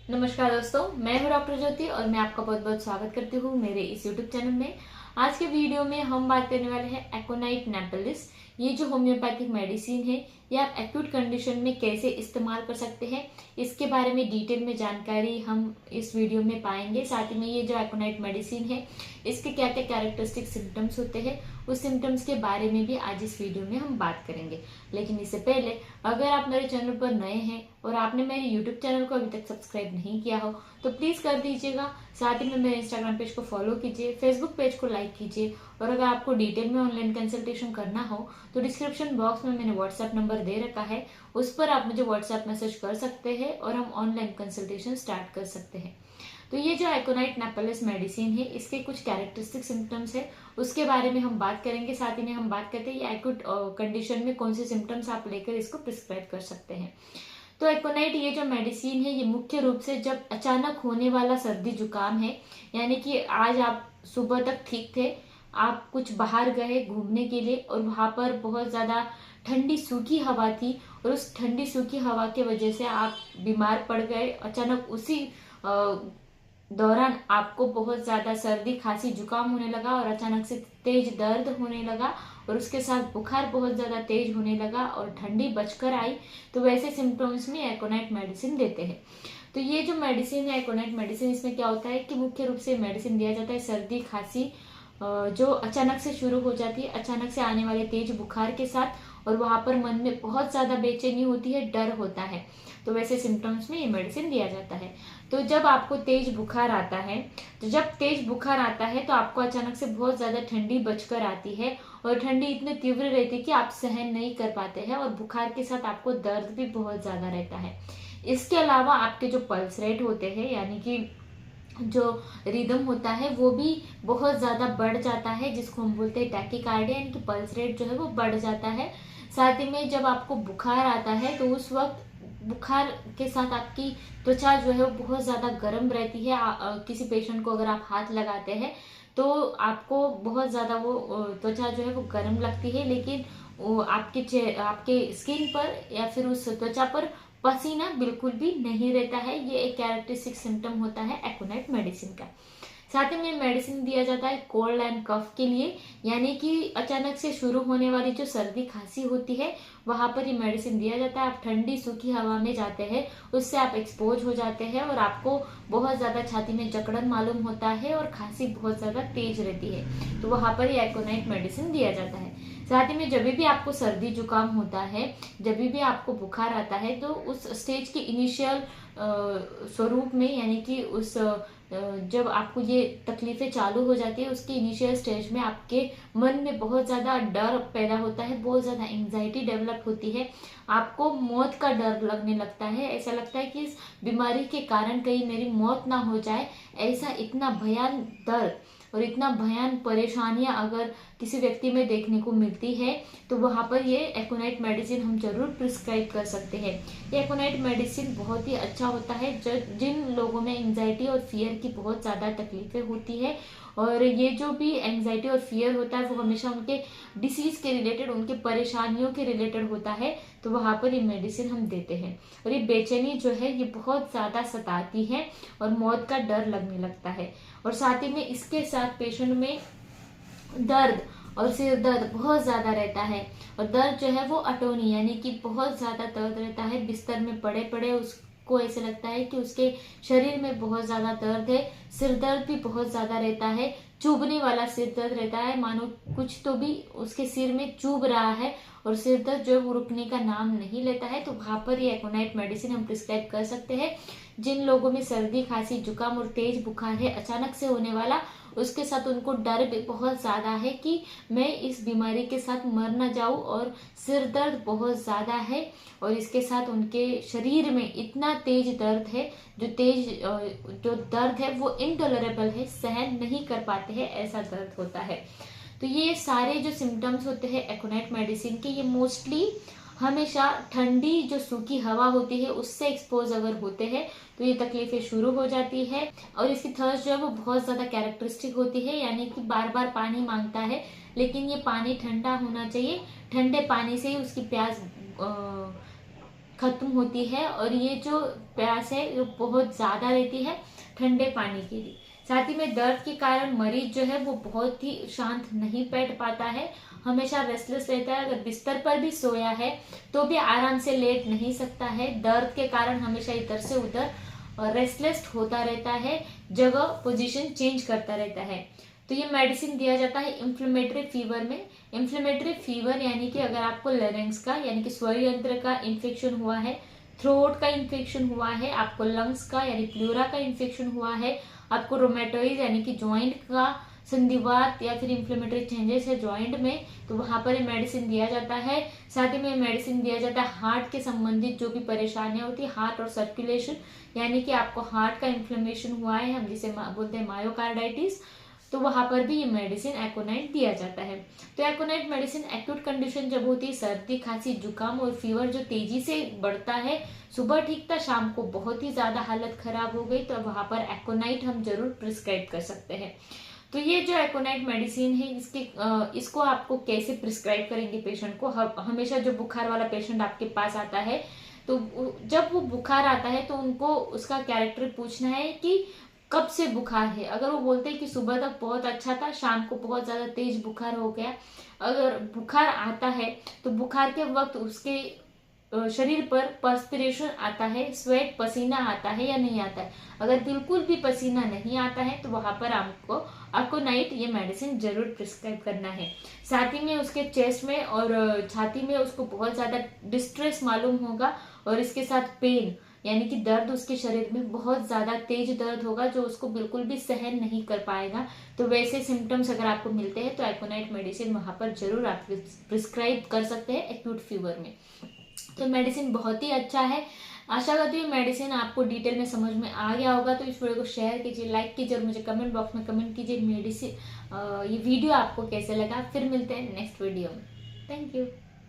नमस्कार दोस्तों, मैं हूं डॉक्टर ज्योति और मैं आपका बहुत बहुत स्वागत करती हूं मेरे इस यूट्यूब चैनल में। आज के वीडियो में हम बात करने वाले हैं एकोनाइट नेपेलिस। ये जो होम्योपैथिक मेडिसिन है, ये आप एक्यूट कंडीशन में कैसे इस्तेमाल कर सकते हैं, इसके बारे में डिटेल में जानकारी हम इस वीडियो में पाएंगे। साथ ही में ये जो एकोनाइट मेडिसिन है, इसके क्या क्या कैरेक्टरिस्टिक सिम्टम्स होते हैं, उस सिम्टम्स के बारे में भी आज इस वीडियो में हम बात करेंगे। लेकिन इससे पहले अगर आप मेरे चैनल पर नए हैं और आपने मेरे यूट्यूब चैनल को अभी तक सब्सक्राइब नहीं किया हो तो प्लीज़ कर दीजिएगा। साथ ही में मेरे इंस्टाग्राम पेज को फॉलो कीजिए, फेसबुक पेज को लाइक कीजिए और अगर आपको डिटेल में ऑनलाइन कंसल्टेशन करना हो तो डिस्क्रिप्शन बॉक्स में मैंने व्हाट्सएप नंबर दे रखा है, उस पर आप मुझे व्हाट्सएप मैसेज कर सकते हैं और हम ऑनलाइन कंसल्टेशन स्टार्ट कर सकते हैं। तो ये जो एकोनाइट नेपेलिस मेडिसिन है, इसके कुछ कैरेक्टरिस्टिक सिम्टम्स है, उसके बारे में हम बात करेंगे। साथ ही में हम बात करते हैं ये एक्यूट कंडीशन में कौन से सिम्टम्स आप लेकर इसको प्रिस्क्राइब कर सकते हैं। तो एकोनाइट ये जो मेडिसिन है, ये मुख्य रूप से जब अचानक होने वाला सर्दी जुकाम है, यानी कि आज आप सुबह तक ठीक थे, आप कुछ बाहर गए घूमने के लिए और वहां पर बहुत ज्यादा ठंडी सूखी हवा थी और उस ठंडी सूखी हवा की वजह से आप बीमार पड़ गए। अचानक उसी दौरान आपको बहुत ज्यादा सर्दी खांसी जुकाम होने लगा और अचानक से तेज दर्द होने लगा और उसके साथ बुखार बहुत ज्यादा तेज होने लगा और ठंडी बचकर आई, तो वैसे सिम्टम्स में एकोनाइट मेडिसिन देते हैं। तो ये जो मेडिसिन है एकोनाइट मेडिसिन, इसमें क्या होता है कि मुख्य रूप से मेडिसिन दिया जाता है सर्दी खांसी जो अचानक से शुरू हो जाती है, अचानक से आने वाले तेज बुखार के साथ, और वहां पर मन में बहुत ज्यादा बेचैनी होती है, डर होता है, तो वैसे सिम्टम्स में ये मेडिसिन दिया जाता है। तो जब आपको तेज बुखार आता है, तो आपको अचानक से बहुत ज्यादा ठंडी बचकर आती है और ठंडी इतनी तीव्र रहती है कि आप सहन नहीं कर पाते हैं और बुखार के साथ आपको दर्द भी बहुत ज्यादा रहता है। इसके अलावा आपके जो पल्स रेट होते हैं, यानी कि जो रिदम होता है, वो भी बहुत ज्यादा बढ़ जाता है, जिसको हम बोलते हैं टैकीकार्डिया, यानी कि पल्स रेट जो है वो बढ़ जाता है। साथ ही में जब आपको बुखार आता है तो उस वक्त बुखार के साथ आपकी त्वचा जो है वो बहुत ज्यादा गर्म रहती है। किसी पेशेंट को अगर आप हाथ लगाते हैं तो आपको बहुत ज्यादा वो त्वचा जो है वो गर्म लगती है, लेकिन वो आपके स्किन पर या फिर उस त्वचा पर पसीना बिल्कुल भी नहीं रहता है। ये एक कैरेक्टरिस्टिक सिम्टम होता है एकोनाइट मेडिसिन का। साथ ही में मेडिसिन दिया जाता है कोल्ड एंड कफ के लिए, यानी कि अचानक से शुरू होने वाली जो सर्दी खांसी होती है वहां पर ये मेडिसिन दिया जाता है। आप ठंडी सूखी हवा में जाते हैं, उससे आप एक्सपोज हो जाते हैं और आपको बहुत ज्यादा छाती में जकड़न मालूम होता है और खांसी बहुत ज्यादा तेज रहती है, तो वहां पर ये एकोनाइट मेडिसिन दिया जाता है। साथ ही में जब भी आपको सर्दी जुकाम होता है, जब भी आपको बुखार आता है, तो उस स्टेज के इनिशियल स्वरूप में, यानी कि उस जब आपको ये तकलीफें चालू हो जाती है, उसके इनिशियल स्टेज में आपके मन में बहुत ज्यादा डर पैदा होता है, बहुत ज्यादा एंजाइटी डेवलप होती है, आपको मौत का डर लगने लगता है। ऐसा लगता है कि इस बीमारी के कारण कहीं मेरी मौत ना हो जाए, ऐसा इतना भयान दर्द और इतना भयान परेशानियां अगर किसी व्यक्ति में देखने को मिलती है तो वहां पर ये एकोनाइट मेडिसिन हम जरूर प्रिस्क्राइब कर सकते हैं। ये एकोनाइट मेडिसिन बहुत ही अच्छा होता है जिन लोगों में एंजाइटी और फियर की बहुत ज्यादा तकलीफें होती है, और ये जो भी एंजाइटी और फियर होता है वो हमेशा उनके डिसीज के रिलेटेड, उनके परेशानियों के रिलेटेड होता है, तो वहां पर ये मेडिसिन हम देते हैं। और ये बेचैनी जो है ये बहुत ज्यादा सताती है और मौत का डर लगने लगता है, और साथ ही में इसके साथ पेशेंट में दर्द और सिर दर्द बहुत ज्यादा रहता है, और दर्द जो है वो अटोनी, यानी कि बहुत ज्यादा दर्द रहता है। बिस्तर में पड़े पड़े उसको ऐसे लगता है कि उसके शरीर में बहुत ज्यादा दर्द है। सिर दर्द भी बहुत ज्यादा रहता है, चुभने वाला सिर दर्द रहता है, मानो कुछ तो भी उसके सिर में चुभ रहा है और सिर दर्द जो है वो रुकने का नाम नहीं लेता है, तो वहां पर ये एकोनाइट मेडिसिन हम प्रिस्क्राइब कर सकते हैं। जिन लोगों में सर्दी खांसी जुकाम और तेज बुखार है अचानक से होने वाला, उसके साथ उनको डर भी बहुत ज्यादा है कि मैं इस बीमारी के साथ मर ना जाऊं, और सिर दर्द बहुत ज्यादा है और इसके साथ उनके शरीर में इतना तेज दर्द है, जो दर्द है वो इनटॉलरेबल है, सहन नहीं कर पाते हैं, ऐसा दर्द होता है। तो ये सारे जो सिम्टम्स होते हैं एकोनाइट मेडिसिन के, ये मोस्टली हमेशा ठंडी जो सूखी हवा होती है उससे एक्सपोज अगर होते हैं तो ये तकलीफें शुरू हो जाती है। और इसकी थर्स्ट जो है वो बहुत ज्यादा कैरेक्टरिस्टिक होती है, यानी कि बार बार पानी मांगता है, लेकिन ये पानी ठंडा होना चाहिए, ठंडे पानी से ही उसकी प्यास खत्म होती है और ये जो प्यास है वो बहुत ज़्यादा रहती है ठंडे पानी के लिए। साथ ही में दर्द के कारण मरीज जो है वो बहुत ही शांत नहीं बैठ पाता है, हमेशा रेस्टलेस रहता है। अगर बिस्तर पर भी सोया है तो भी आराम से लेट नहीं सकता है, दर्द के कारण हमेशा इधर से उधर रेस्टलेस होता रहता है, जगह पोजीशन चेंज करता रहता है। तो ये मेडिसिन दिया जाता है इन्फ्लेमेटरी फीवर में। इन्फ्लेमेटरी फीवर यानी कि अगर आपको लेरिंग्स का यानी कि स्वर यंत्र का इन्फेक्शन हुआ है, थ्रोट का इन्फेक्शन हुआ है, आपको लंग्स का यानी प्लूरा का इन्फेक्शन हुआ है, आपको रोमेटोइड यानी कि ज्वाइंट का संधिवात या फिर इन्फ्लेमेटरी चेंजेस है ज्वाइंट में, तो वहां पर ये मेडिसिन दिया जाता है। साथ ही में मेडिसिन दिया जाता है हार्ट के संबंधित जो भी परेशानियां होती है, हार्ट और सर्कुलेशन, यानी कि आपको हार्ट का इन्फ्लेमेशन हुआ है, हम जिसे बोलते हैं मायोकार्डाइटिस, तो वहां पर भी ये मेडिसिन एकोनाइट दिया जाता है। तो एकोनाइट मेडिसिन एक्यूट कंडीशन जब होती है, सर्दी खांसी जुकाम और फीवर जो तेजी से बढ़ता है, सुबह ठीक था शाम को बहुत ही ज्यादा हालत खराब हो गई, तो वहां पर एकोनाइट हम जरूर प्रिस्क्राइब कर सकते हैं। तो ये जो एकोनाइट मेडिसिन है इसको आपको कैसे प्रिस्क्राइब करेंगे पेशेंट को, हमेशा जो बुखार वाला पेशेंट आपके पास आता है तो जब वो बुखार आता है तो उनको उसका कैरेक्टर पूछना है कि कब से बुखार है। अगर वो बोलते हैं कि सुबह तक बहुत अच्छा था, शाम को बहुत ज्यादा तेज बुखार हो गया, अगर बुखार आता है तो बुखार के वक्त उसके शरीर पर पर्सपिरेशन आता है, स्वेट पसीना आता है या नहीं आता है। अगर बिल्कुल भी पसीना नहीं आता है तो वहां पर आपको अकोनाइट ये मेडिसिन जरूर प्रिस्क्राइब करना है। साथ ही में उसके चेस्ट में और छाती में उसको बहुत ज्यादा डिस्ट्रेस मालूम होगा और इसके साथ पेन यानी कि दर्द उसके शरीर में बहुत ज्यादा तेज दर्द होगा जो उसको बिल्कुल भी सहन नहीं कर पाएगा। तो वैसे सिम्टम्स अगर आपको मिलते हैं तो एकोनाइट मेडिसिन वहां पर जरूर आप प्रिस्क्राइब कर सकते हैं एक्यूट फीवर में। तो मेडिसिन बहुत ही अच्छा है। आशा करती हूँ मेडिसिन आपको डिटेल में समझ में आ गया होगा। तो इस वीडियो को शेयर कीजिए, लाइक कीजिए और मुझे कमेंट बॉक्स में कमेंट कीजिए मेडिसिन ये वीडियो आपको कैसे लगा। फिर मिलते हैं नेक्स्ट वीडियो में। Thank you.